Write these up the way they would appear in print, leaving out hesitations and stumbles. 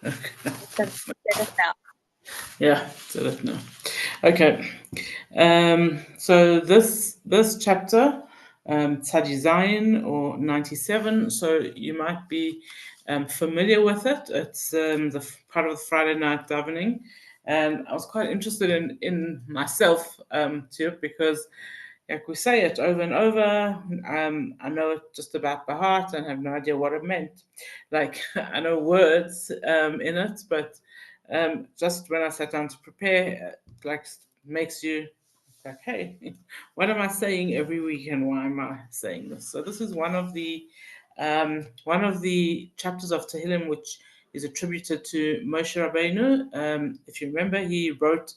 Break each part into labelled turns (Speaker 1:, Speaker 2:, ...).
Speaker 1: Let us know.
Speaker 2: Yeah, so let know. Okay. So this chapter, Tzadi Zayin or 97. So you might be familiar with it. It's part of the Friday night davening, and I was quite interested in myself too, because like we say it over and over. I know it just about by heart and have no idea what it meant. Like I know words in it, but just when I sat down to prepare, like makes you like, hey, what am I saying every week and why am I saying this? So this is one of the chapters of Tehilim which is attributed to Moshe Rabbeinu. If you remember, he wrote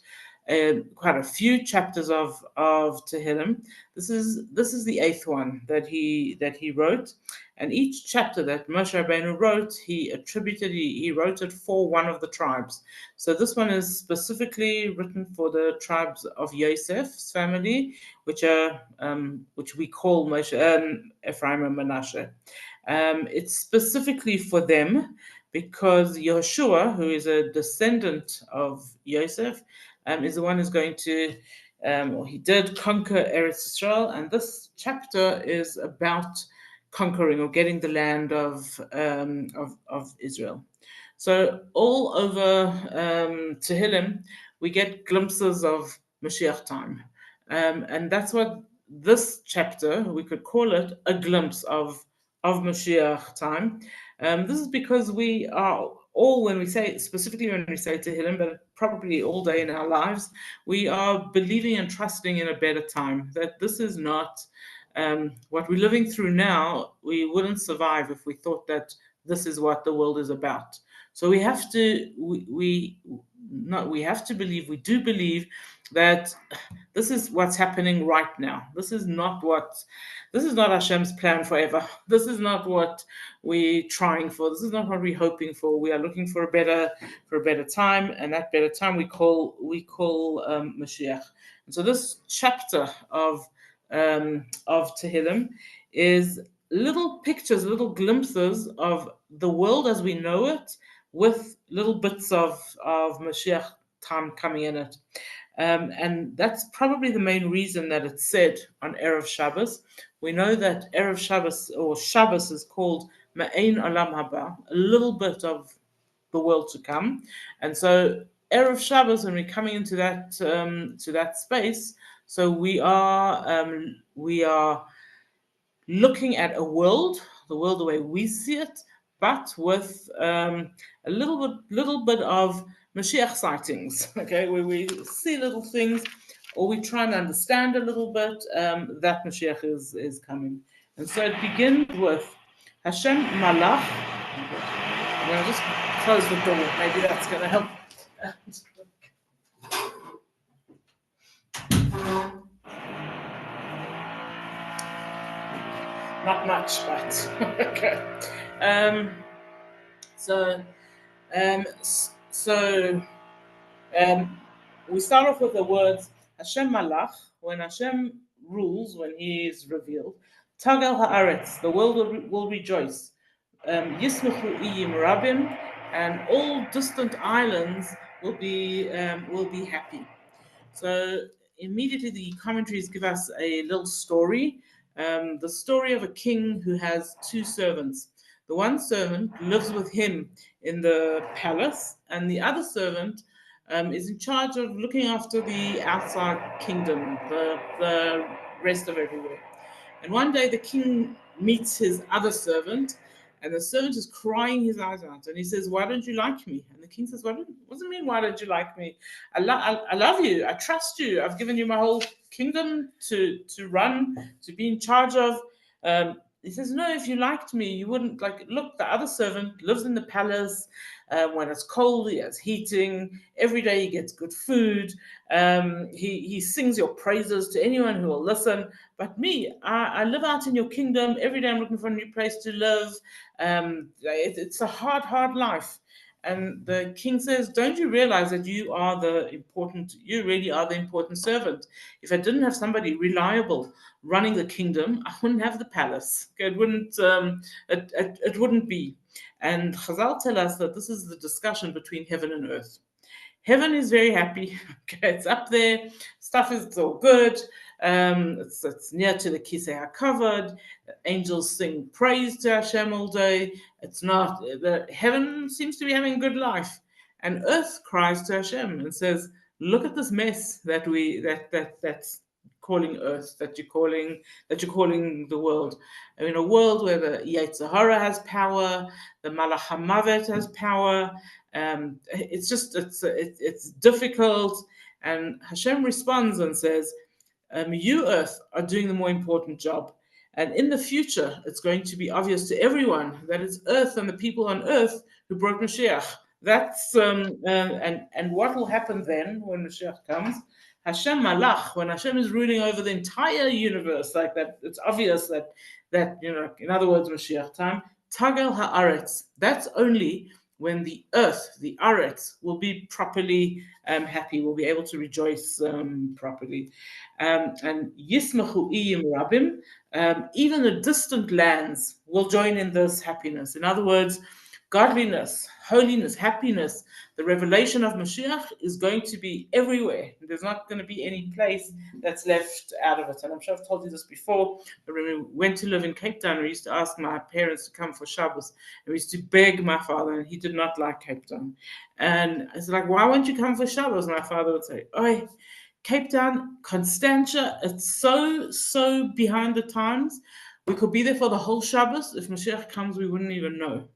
Speaker 2: quite a few chapters of Tehillim. This is the eighth one that he wrote, and each chapter that Moshe Rabbeinu wrote, he wrote it for one of the tribes. So this one is specifically written for the tribes of Yosef's family, which we call Moshe, Ephraim and Manasseh. It's specifically for them because Yehoshua, who is a descendant of Yosef, is the one who's going to, or he did conquer Eretz Israel, and this chapter is about conquering or getting the land of Israel. So all over Tehillim, we get glimpses of Mashiach time, and that's what this chapter we could call it a glimpse of Mashiach time. This is because we are all, when we say, specifically when we say Tehillim, but probably all day in our lives, we are believing and trusting in a better time. That this is not what we're living through now. We wouldn't survive if we thought that this is what the world is about. So we have to we not we have to believe. We do believe that this is what's happening right now. This is not Hashem's plan forever. This is not what we're trying for. This is not what we're hoping for. We are looking for a better time, and that better time we call Mashiach. And so this chapter of Tehillim is little pictures, little glimpses of the world as we know it, with little bits of Mashiach time coming in it. And that's probably the main reason that it's said on Erev Shabbos. We know that Erev Shabbos or Shabbos is called Ma'ain Olam Haba, a little bit of the world to come. And so Erev Shabbos, when we're coming into that to that space, so we are looking at the world the way we see it, but with a little bit of Mashiach sightings. Okay, where we see little things, or we try and understand a little bit that Mashiach is coming. And so it begins with Hashem Malach. I'm going to just close the door. Maybe that's going to help. Not much, but okay. Um, so, um, so we start off with the words Hashem Malach. When Hashem rules, when He is revealed, Tagal Haaretz, the world will rejoice. Yismachu iyim rabim, and all distant islands will be happy. So immediately the commentaries give us a little story, the story of a king who has two servants. The one servant lives with him in the palace, and the other servant is in charge of looking after the outside kingdom, the rest of everywhere. And one day the king meets his other servant, and the servant is crying his eyes out. And he says, "Why don't you like me?" And the king says, "What does it mean, why don't you like me? I love you. I trust you. I've given you my whole kingdom to run, to be in charge of." He says, "No, if you liked me, you wouldn't like. Look, the other servant lives in the palace. When it's cold, he has heating. Every day he gets good food. He sings your praises to anyone who will listen. But me, I live out in your kingdom. Every day I'm looking for a new place to live. It's a hard life." And the king says, don't you realize that you really are the important servant? If I didn't have somebody reliable running the kingdom, I wouldn't have the palace. It wouldn't be. And Chazal tell us that this is the discussion between heaven and earth. Heaven is very happy. Okay, it's up there. Stuff is all good. It's near to the Kisei HaKavod. Angels sing praise to Hashem all day. It's not. The heaven seems to be having a good life, and earth cries to Hashem and says, "Look at this mess that's calling earth, that you're calling the world. I mean, a world where the Yetzer Hara has power, the Malach HaMavet has power." It's difficult, and Hashem responds and says, "You, Earth, are doing the more important job, and in the future, it's going to be obvious to everyone that it's Earth and the people on Earth who brought Mashiach." That's and what will happen then when Mashiach comes? Hashem Malach, when Hashem is ruling over the entire universe, like that, it's obvious that in other words, Mashiach time. Tagel haaretz. That's only when the earth, the aretz, will be properly happy, will be able to rejoice properly. And yismachu iyim rabim, even the distant lands will join in this happiness. In other words, godliness, holiness, happiness, the revelation of Mashiach is going to be everywhere. There's not going to be any place that's left out of it. And I'm sure I've told you this before, but when we went to live in Cape Town, we used to ask my parents to come for Shabbos, and we used to beg my father, and he did not like Cape Town. And I was like, why won't you come for Shabbos? And my father would say, "Oh, Cape Town, Constantia, it's so behind the times. We could be there for the whole Shabbos. If Mashiach comes, we wouldn't even know."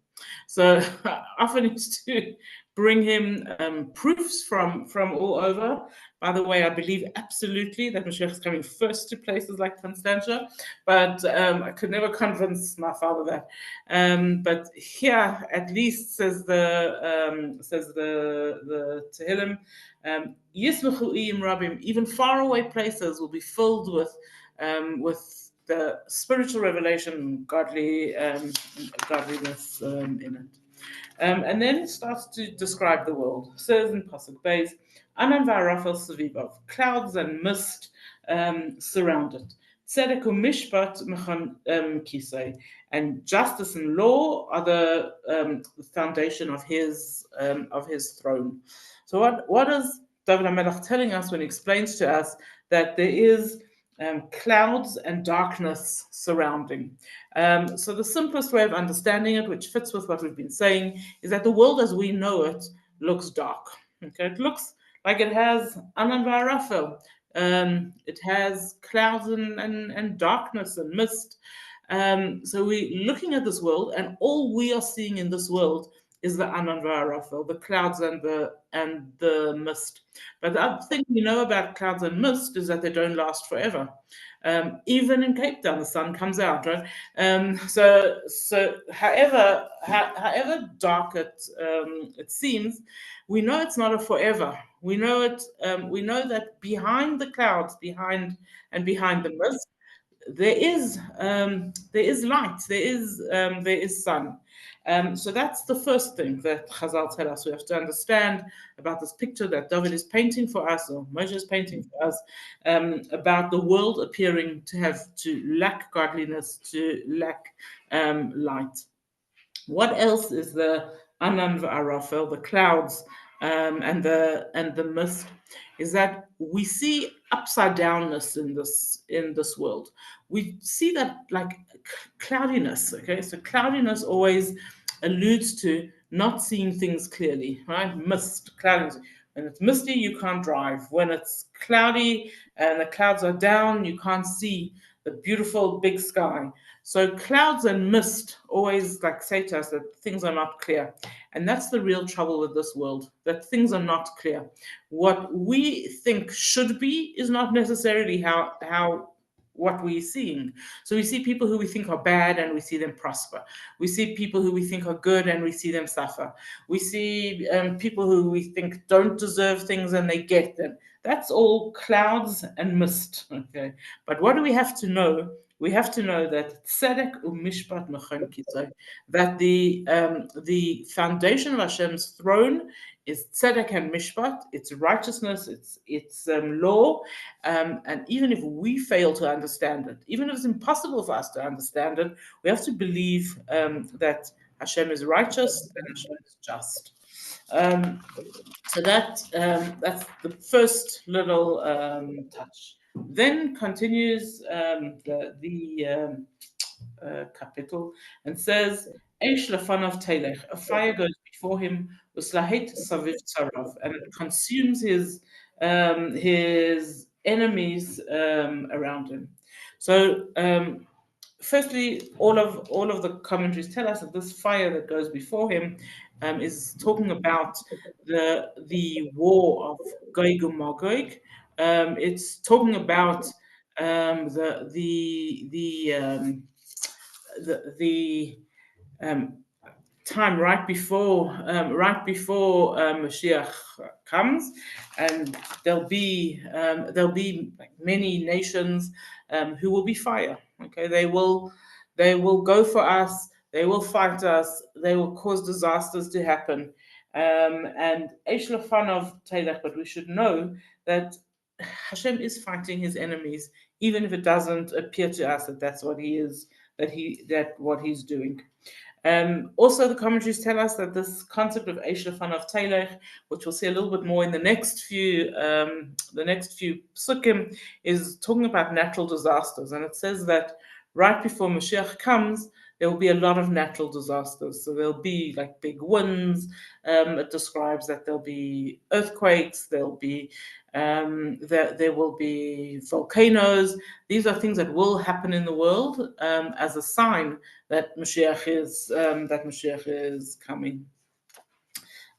Speaker 2: So I often used to bring him proofs from all over. By the way, I believe absolutely that Mashiach is coming first to places like Constantia, but I could never convince my father that. But here, at least, says the Tehilim, Yismachu iyim rabim, even faraway places will be filled with the spiritual revelation, godliness in it. And then it starts to describe the world. It says in Pasuk Beis, Anan va'arafel savivav, clouds and mist surround it. Tzedek u'mishpat mechan kisei, and justice and law are the foundation of his throne. So what is David HaMelech telling us when he explains to us that there is clouds and darkness surrounding? So the simplest way of understanding it, which fits with what we've been saying, is that the world as we know it looks dark. Okay, it looks like it has Anan va'arafel. It has clouds and darkness and mist. So we're looking at this world, and all we are seeing in this world is the Anan va'arafel, the clouds and the mist. But the other thing we know about clouds and mist is that they don't last forever. Even in Cape Town, the sun comes out, right? So however dark it seems, we know it's not a forever. We know it. We know that behind the clouds, behind the mist, there is light. There is sun. So that's the first thing that Chazal tell us. We have to understand about this picture that David is painting for us, or Moshe is painting for us, about the world appearing to lack godliness, to lack light. What else is the Anan va'arafel, the clouds and the mist? Is that we see upside downness in this world. We see that like cloudiness. Okay, so cloudiness always alludes to not seeing things clearly, right? Mist, cloudiness. When it's misty, you can't drive. When it's cloudy and the clouds are down, you can't see the beautiful big sky. So clouds and mist always like say to us that things are not clear. And that's the real trouble with this world, that things are not clear. What we think should be is not necessarily how what we're seeing. So we see people who we think are bad and we see them prosper. We see people who we think are good and we see them suffer. We see people who we think don't deserve things and they get them. That's all clouds and mist. Okay, but what do we have to know we have to know that tzedek umishpat mechon kitzoy, that the foundation of Hashem's throne is tzedek and mishpat. It's righteousness. It's law. And even if we fail to understand it, even if it's impossible for us to understand it, we have to believe that Hashem is righteous and Hashem is just. So that's the first little touch. Then continues the capital and says, "Eish lefanav telech," a fire goes before him, uslahet saviv tzarav, and it consumes his enemies around him. So firstly, all of the commentaries tell us that this fire that goes before him is talking about the war of Gog and Magog. It's talking about the time right before Mashiach comes, and there'll be like many nations who will be fire. Okay, they will go for us. They will fight us. They will cause disasters to happen. And Eish of Taylach, but we should know that Hashem is fighting his enemies, even if it doesn't appear to us that that's what he is, that what he's doing. Also, the commentaries tell us that this concept of Eish of Taylach, which we'll see a little bit more in the next few psukim, is talking about natural disasters, and it says that right before Mashiach comes, there will be a lot of natural disasters. So there'll be like big winds. It describes that there'll be earthquakes. There will be volcanoes. These are things that will happen in the world as a sign that Mashiach is coming.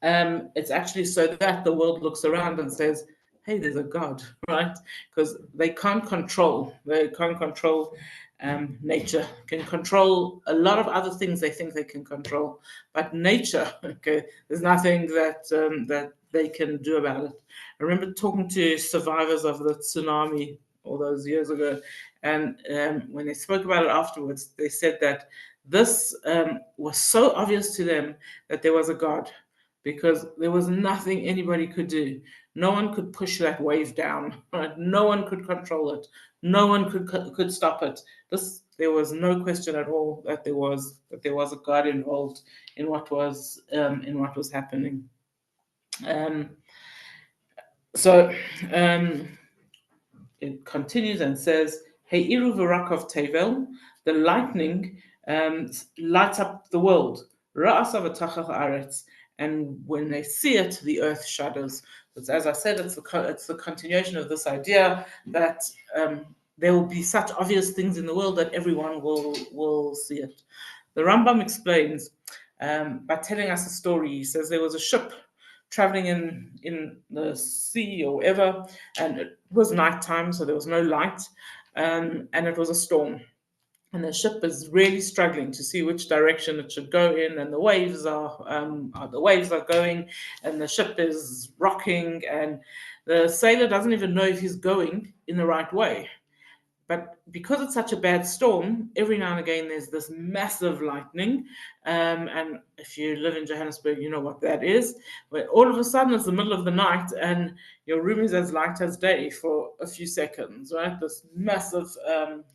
Speaker 2: It's actually so that the world looks around and says, "Hey, there's a God," right? Because they can't control. Nature can control a lot of other things they think they can control, but nature, okay, there's nothing that they can do about it. I remember talking to survivors of the tsunami all those years ago, and when they spoke about it afterwards, they said that this was so obvious to them that there was a God, because there was nothing anybody could do. No one could push that wave down. Right? No one could control it. No one could stop it. There was no question at all that there was a God involved in what was happening. So it continues and says, "Hey, Iru v'rakov tevel," the lightning lights up the world. Ra'asav v'tachach aretz, and when they see it, the earth shudders. But as I said, it's the continuation of this idea that there will be such obvious things in the world that everyone will see it. The Rambam explains by telling us a story. He says there was a ship traveling in the sea or whatever, and it was nighttime, so there was no light, and it was a storm. And the ship is really struggling to see which direction it should go in, and the waves are going, and the ship is rocking, and the sailor doesn't even know if he's going in the right way. But because it's such a bad storm, every now and again there's this massive lightning. And if you live in Johannesburg, you know what that is. But all of a sudden it's the middle of the night and your room is as light as day for a few seconds, right? This massive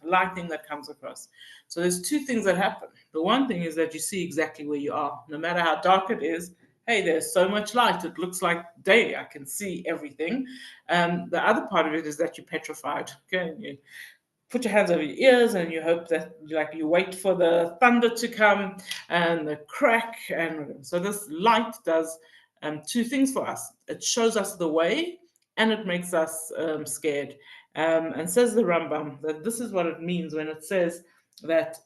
Speaker 2: lightning that comes across. So there's two things that happen. The one thing is that you see exactly where you are. No matter how dark it is, hey, there's so much light. It looks like day. I can see everything. The other part of it is that you're petrified. Okay, you put your hands over your ears and you hope that you wait for the thunder to come and the crack. And so this light does two things for us. It shows us the way and it makes us scared. And says the Rambam that this is what it means when it says that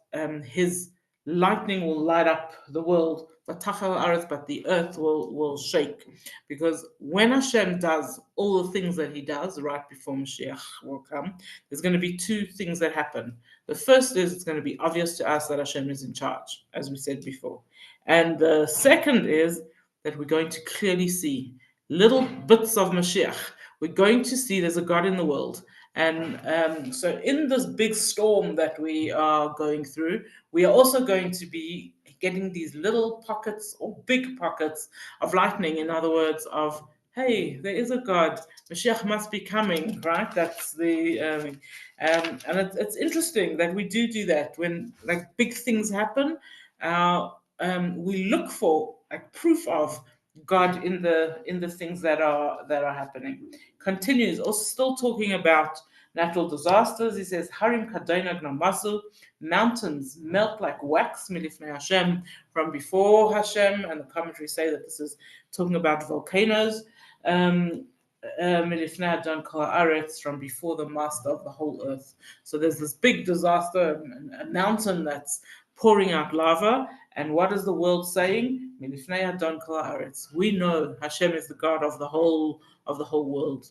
Speaker 2: his lightning will light up the world, but the earth will shake. Because when Hashem does all the things that he does right before Mashiach will come, there's going to be two things that happen. The first is it's going to be obvious to us that Hashem is in charge, as we said before. And the second is that we're going to clearly see little bits of Mashiach. We're going to see there's a God in the world. And so in this big storm that we are going through, we are also going to be getting these little pockets or big pockets of lightning. In other words, of hey, there is a God. Mashiach must be coming, right? That's the and it's interesting that we do that when like big things happen. We look for like proof of God in the things that are happening. Continues also still talking about natural disasters. He says, Harim Kadona Gnamasu, mountains melt like wax, milifnei Hashem, from before Hashem, and the commentaries say that this is talking about volcanoes. Milifnei Adon Kol Haaretz, from before the master of the whole earth. So there's this big disaster, a mountain that's pouring out lava. And what is the world saying? Milifnei Adon Kol Haaretz. We know Hashem is the God of the whole world.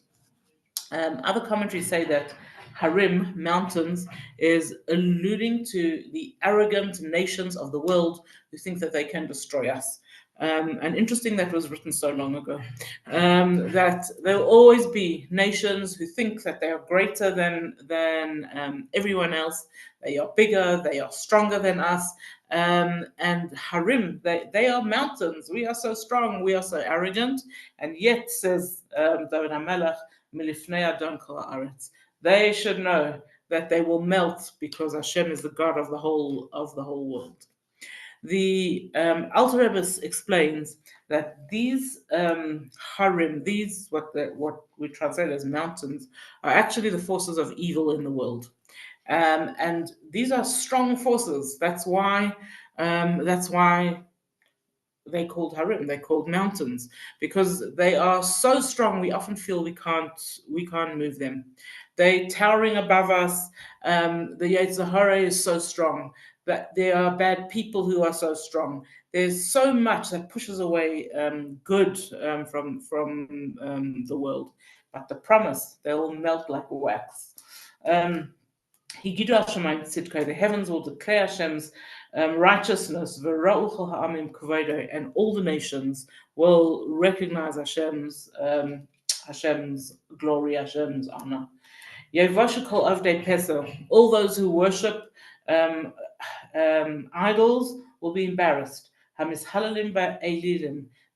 Speaker 2: Other commentaries say that Harim, mountains, is alluding to the arrogant nations of the world who think that they can destroy us. And interesting that was written so long ago. That there will always be nations who think that they are greater than everyone else. They are bigger, they are stronger than us. And Harim, they are mountains. We are so strong, we are so arrogant. And yet, says David HaMelech, Milifnei Adon Kol Haaretz, they should know that they will melt because Hashem is the God of the whole world. The Alter Rebbe explains that these harim, these what we translate as mountains, are actually the forces of evil in the world, and these are strong forces. That's why they called harim. They're called mountains because they are so strong. We often feel we can't move them. They towering above us. The Yetzer Hara is so strong that there are bad people who are so strong. There's so much that pushes away good from the world. But the promise, they will melt like wax. The heavens will declare Hashem's righteousness, and all the nations will recognize Hashem's glory, Hashem's honor. All those who worship idols will be embarrassed.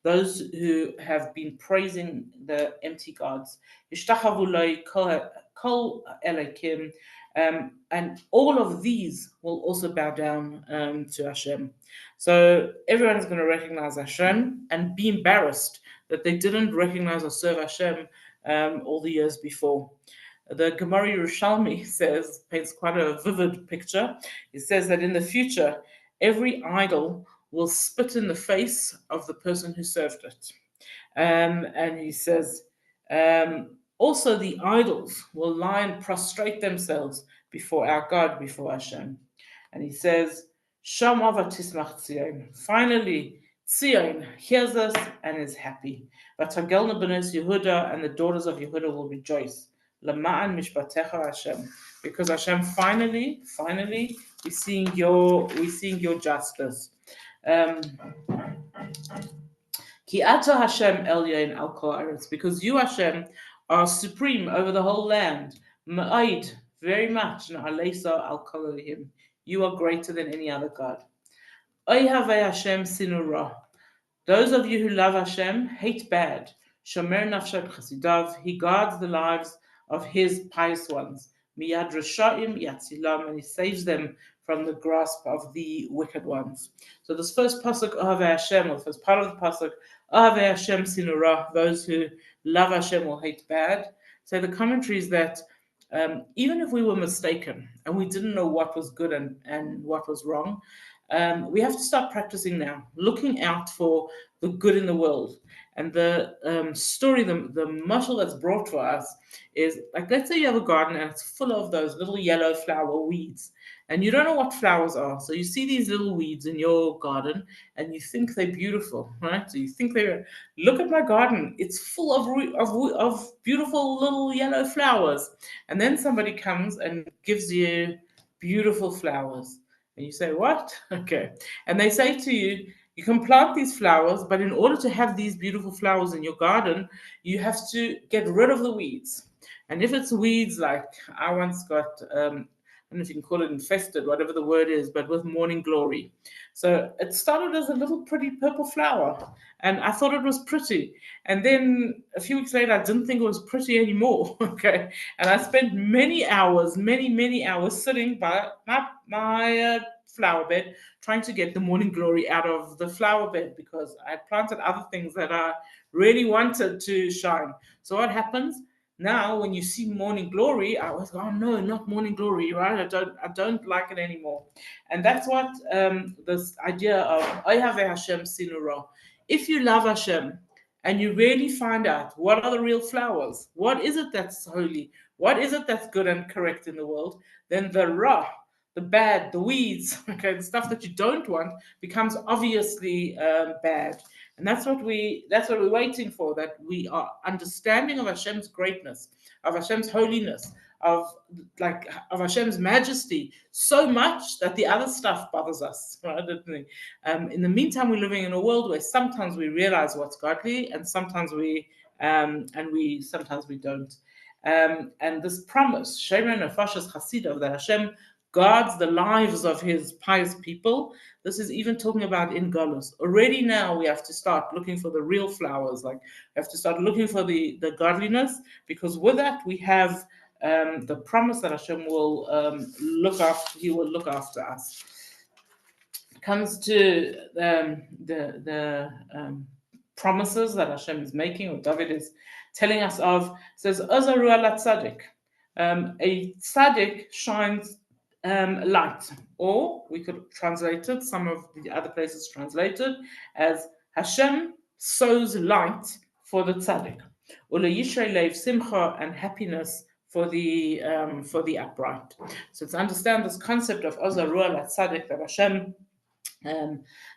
Speaker 2: Those who have been praising the empty gods. And all of these will also bow down to Hashem. So everyone is going to recognize Hashem and be embarrassed that they didn't recognize or serve Hashem all the years before. The Gemara Yerushalmi paints quite a vivid picture. It says that in the future, every idol will spit in the face of the person who served it. And he says, also the idols will lie and prostrate themselves before our God, before Hashem. And he says, Sham ava tismach Tzion. Finally, Tzion hears us and is happy. But Hagelna b'nes Yehuda, and the daughters of Yehuda will rejoice. Lama'an mishpatecha Hashem, because Hashem finally, we're seeing your justice. Ki ata Hashem elyon al kol haaretz, because you Hashem are supreme over the whole land. Ma'id, very much. Na'aleisa al kol elohim, you are greater than any other God. Oyhavei Hashem sinura, those of you who love Hashem hate bad. Shomer nafshat chasidav, he guards the lives of his pious ones. Miyad rashaim yatzilam, and he saves them from the grasp of the wicked ones. So this first pasuk, Ohavei Hashem, or the first part of the pasuk, Ohavei Hashem sinura, those who love Hashem will hate bad. So the commentary is that even if we were mistaken and we didn't know what was good and what was wrong, we have to start practicing now, looking out for the good in the world. And the story, the muscle that's brought for us is, like, let's say you have a garden and it's full of those little yellow flower weeds, and you don't know what flowers are. So you see these little weeds in your garden and you think they're beautiful, right? So you think look at my garden. It's full of beautiful little yellow flowers. And then somebody comes and gives you beautiful flowers. And you say, what? Okay. And they say to you, you can plant these flowers, but in order to have these beautiful flowers in your garden, you have to get rid of the weeds. And if it's weeds, like I once got, I don't know if you can call it infested, whatever the word is, but with morning glory. So it started as a little pretty purple flower, and I thought it was pretty. And then a few weeks later, I didn't think it was pretty anymore. Okay, and I spent many hours sitting by my flower bed trying to get the morning glory out of the flower bed because I planted other things that I really wanted to shine. So what happens? Now, when you see morning glory, I was, oh no, not morning glory, right? I don't like it anymore, and that's what this idea of Oyave Hashem Sinura. If you love Hashem and you really find out what are the real flowers, what is it that's holy, what is it that's good and correct in the world, then the ra, the bad, the weeds, okay, the stuff that you don't want becomes obviously bad. And that's what we're waiting for, that we are understanding of Hashem's greatness, of Hashem's holiness, of of Hashem's majesty so much that the other stuff bothers us. Right? In the meantime, we're living in a world where sometimes we realize what's godly, and sometimes we don't. And this promise, Shemar Nefashas Chasidav, that Hashem guards the lives of His pious people. This is even talking about in Galus. Already now we have to start looking for the real flowers. Like we have to start looking for the godliness, because with that we have the promise that Hashem will look after. He will look after us. It comes to the promises that Hashem is making, or David is telling us of. It says, "Ozaru ala tzaddik." A tzaddik shines light, or we could translate it. Some of the other places translated as Hashem sows light for the tzaddik, ule yishrei leiv simcha, and happiness for the upright. So to understand this concept of Ozaru ala tzaddik, that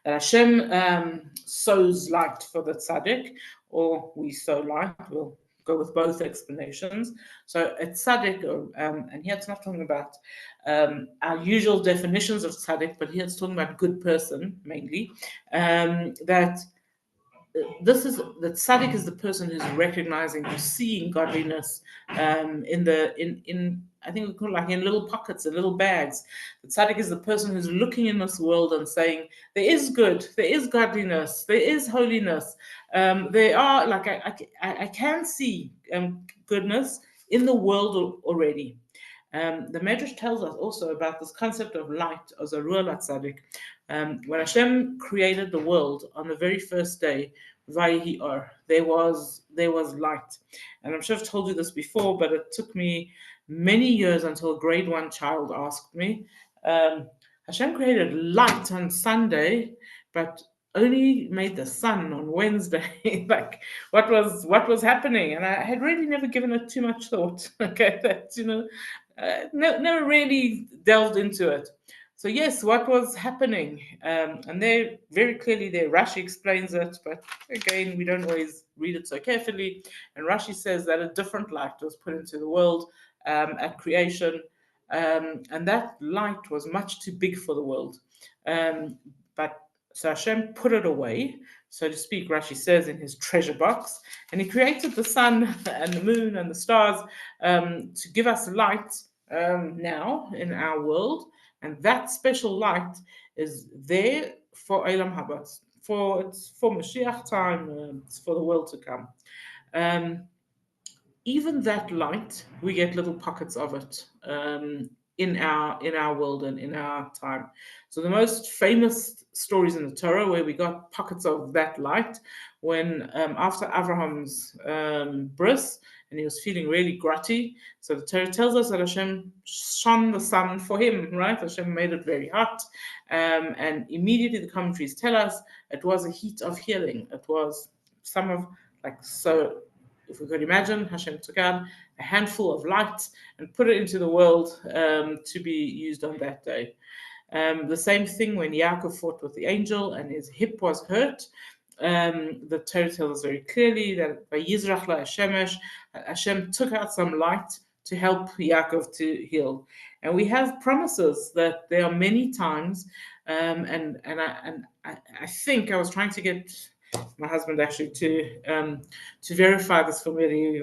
Speaker 2: Hashem sows light for the tzaddik, or we sow light. We'll go with both explanations. So a tzaddik, and here it's not talking about our usual definitions of tzaddik, but here it's talking about good person mainly. That the tzaddik is the person who's recognizing, who's seeing godliness in I think we call it like in little pockets, in little bags. The tzaddik is the person who's looking in this world and saying, there is good, there is godliness, there is holiness. There are, like, I can see goodness in the world already. The Medrash tells us also about this concept of light, as a ruach tzaddik. When Hashem created the world on the very first day, Vayihi Or, there was light. And I'm sure I've told you this before, but it took me many years until a grade 1 child asked me. Hashem created light on Sunday, but only made the sun on Wednesday. Like, what was happening? And I had really never given it too much thought. Okay, that never really delved into it. So yes, what was happening? And there, very clearly there, Rashi explains it, but again, we don't always read it so carefully. And Rashi says that a different light was put into the world at creation, and that light was much too big for the world. But so Hashem put it away, so to speak, Rashi says, in his treasure box, and he created the sun and the moon and the stars to give us light now in our world. And that special light is there for Olam Haba, for Mashiach time, it's for the world to come. Even that light, we get little pockets of it in our world and in our time. So the most famous stories in the Torah where we got pockets of that light, when after Abraham's bris, and he was feeling really grutty. So the Torah tells us that Hashem shone the sun for him, right? Hashem made it very hot. And immediately the commentaries tell us it was a heat of healing. It was some of, like, so if we could imagine, Hashem took out a handful of light and put it into the world to be used on that day. The same thing when Yaakov fought with the angel and his hip was hurt. The Torah tells us very clearly that by Yizrach LaHashemesh, Hashem took out some light to help Yaakov to heal. And we have promises that there are many times, and I think I was trying to get my husband actually to verify this for me.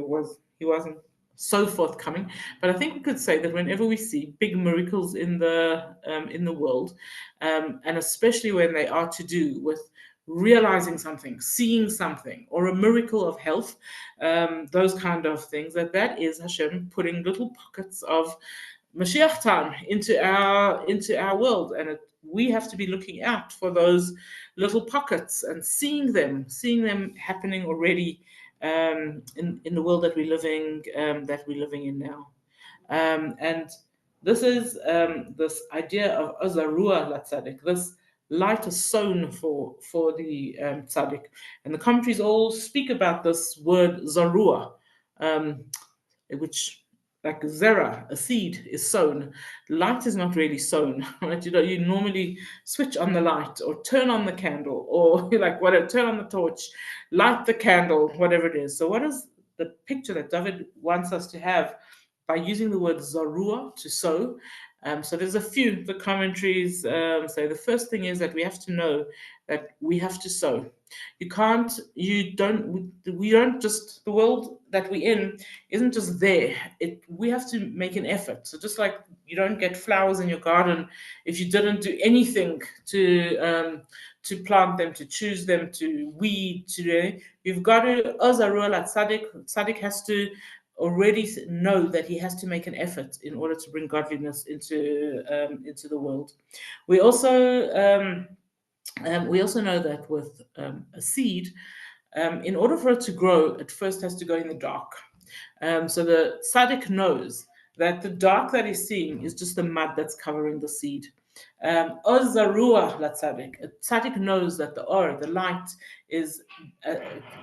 Speaker 2: He wasn't so forthcoming. But I think we could say that whenever we see big miracles in the world, and especially when they are to do with realizing something, seeing something, or a miracle of health, those kind of things, that is Hashem putting little pockets of Mashiach time into our world, and we have to be looking out for those little pockets and seeing them happening already, in the world that we're living in now. And this is this idea of Azarua Latzadik. This light is sown for the tzaddik, and the commentaries all speak about this word Zarua, um, which, like zera, a seed is sown. Light is not really sown, right? You normally switch on the light or turn on the candle, or like whatever, turn on the torch, light the candle, whatever it is. So what is the picture that David wants us to have by using the word zarua, to sow? So there's a few. The commentaries say the first thing is that we have to know that we have to sow. We don't just, the world that we're in isn't just there. We have to make an effort. So just like you don't get flowers in your garden if you didn't do anything to plant them, to choose them, to weed, you've got to, Azarua Tzaddik. Tzaddik has to already know that he has to make an effort in order to bring godliness into the world. We also know that with a seed, in order for it to grow, it first has to go in the dark. So the tzaddik knows that the dark that he's seeing is just the mud that's covering the seed. Oz zarua latzadik. A tzaddik knows that the light, is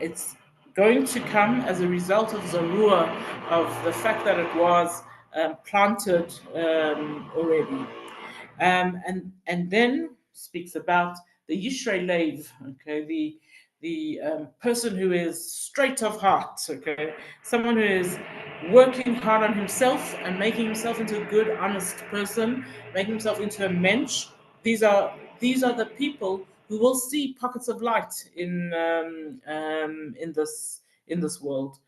Speaker 2: it's going to come as a result of zarua, of the fact that it was planted already. And then speaks about the Yishrei Lev, okay, the person who is straight of heart, okay, someone who is working hard on himself and making himself into a good, honest person, making himself into a mensch. These are the people who will see pockets of light in this world.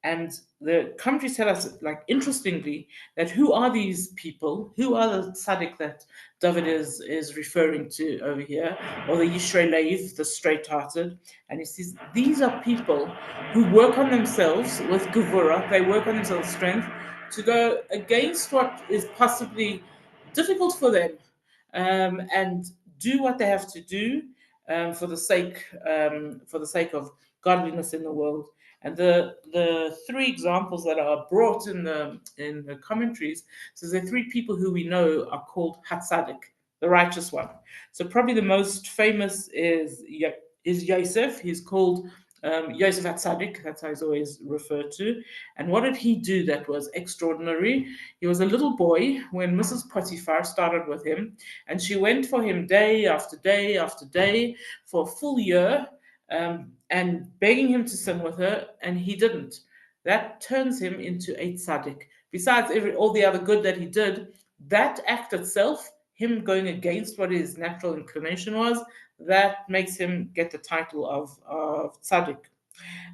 Speaker 2: And the commentaries tell us, like, interestingly, that who are these people? Who are the tzaddik that David is referring to over here, or the Yishrei Lev, the straight-hearted? And he says these are people who work on themselves with gevura. They work on themselves strength to go against what is possibly difficult for them, and do what they have to do for the sake of godliness in the world. And the three examples that are brought in the commentaries, so there are three people who we know are called Hatzadik, the righteous one. So probably the most famous is Yosef. He's called Yosef Hatzadik. That's how he's always referred to. And what did he do that was extraordinary? He was a little boy when Mrs. Potiphar started with him, and she went for him day after day after day for a full year, and begging him to sin with her, and he didn't. That turns him into a tzaddik. Besides all the other good that he did, that act itself, him going against what his natural inclination was, that makes him get the title of tzaddik.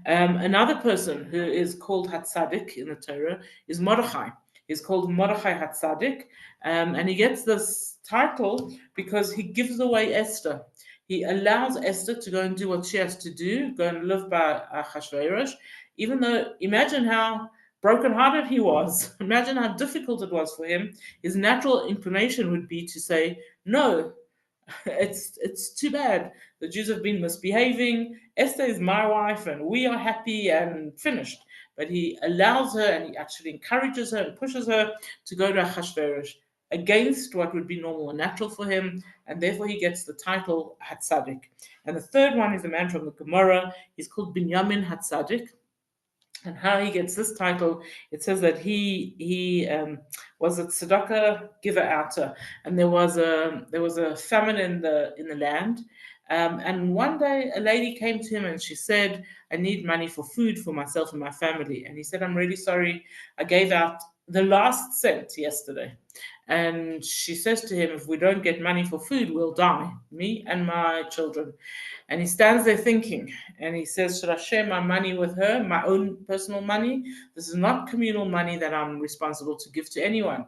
Speaker 2: Another person who is called Hatzadik in the Torah is Mordechai. He's called Mordechai Hatzadik, and he gets this title because he gives away Esther. He allows Esther to go and do what she has to do, go and live by Achashverosh, even though, imagine how brokenhearted he was. Imagine how difficult it was for him. His natural inclination would be to say, no, it's too bad. The Jews have been misbehaving. Esther is my wife, and we are happy and finished. But he allows her, and he actually encourages her and pushes her to go to Achashverosh against what would be normal and natural for him, and therefore he gets the title Hatzadik. And the third one is a man from the Gemara. He's called Binyamin Hatzadik. And how he gets this title, it says that he was a tzedakah giver outer, and there was a famine in the land, and one day a lady came to him and she said, "I need money for food for myself and my family." And he said, "I'm really sorry. I gave out the last cent yesterday. And she says to him, if we don't get money for food, we'll die, me and my children. And he stands there thinking, and he says, should I share my money with her, my own personal money? This is not communal money that I'm responsible to give to anyone.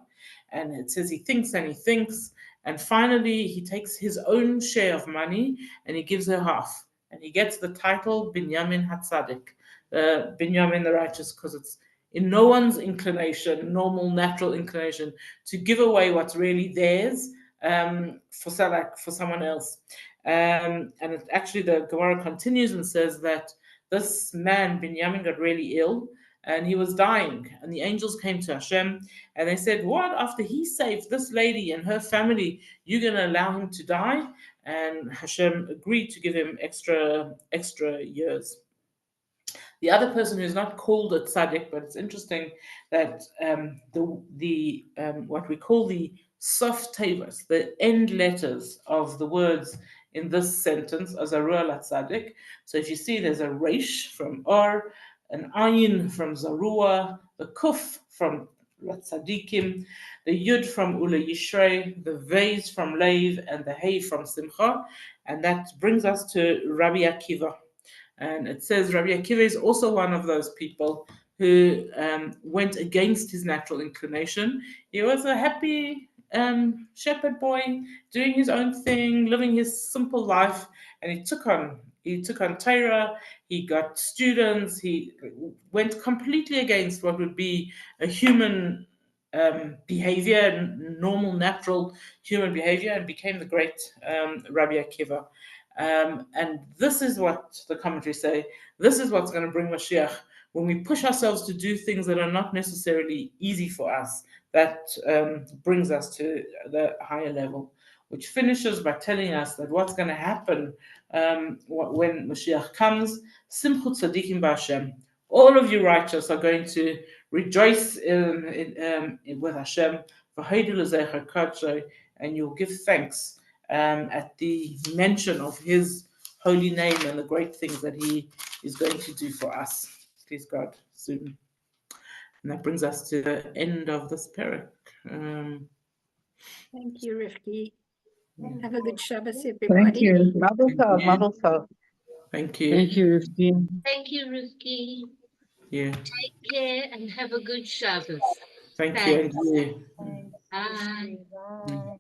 Speaker 2: And it says he thinks and he thinks. And finally, he takes his own share of money and he gives her half. And he gets the title Binyamin Hatzadik, Binyamin the righteous, because it's in no one's inclination, normal, natural inclination, to give away what's really theirs for someone else. And actually, the Gemara continues and says that this man, Binyamin, got really ill and he was dying. And the angels came to Hashem and they said, what? After he saved this lady and her family, you're going to allow him to die? And Hashem agreed to give him extra years. The other person who's not called a tzaddik, but it's interesting that the what we call the sof tevos, the end letters of the words in this sentence, azarua la tzaddik. So if you see, there's a resh from or, an ayin from zarua, the kuf from la tzaddikim, the yud from ula yishrei, the vez from leiv, and the hey from simcha, and that brings us to Rabbi Akiva. And it says Rabbi Akiva is also one of those people who went against his natural inclination. He was a happy shepherd boy, doing his own thing, living his simple life, and he took on Torah. He got students. He went completely against what would be a human behavior, normal, natural human behavior, and became the great Rabbi Akiva. And this is what the commentaries say. This is what's going to bring Mashiach when we push ourselves to do things that are not necessarily easy for us. That brings us to the higher level, which finishes by telling us that what's going to happen when Mashiach comes. Simchut tzadikim b'Hashem. All of you righteous are going to rejoice with Hashem, and you'll give thanks at the mention of his holy name and the great things that he is going to do for us. Please God, soon. And that brings us to the end of this parak.
Speaker 3: Thank you, Rifki. Have a good Shabbos,
Speaker 4: Thank
Speaker 3: everybody.
Speaker 4: you. Mazel tov,
Speaker 2: you.
Speaker 4: mazel tov.
Speaker 2: Thank you.
Speaker 5: Thank you, Rifki.
Speaker 6: Thank you, Rifki.
Speaker 2: Yeah.
Speaker 6: Take care and have a good Shabbos.
Speaker 2: Thank
Speaker 6: Thanks.
Speaker 2: you. And you.
Speaker 6: Bye.
Speaker 4: Bye.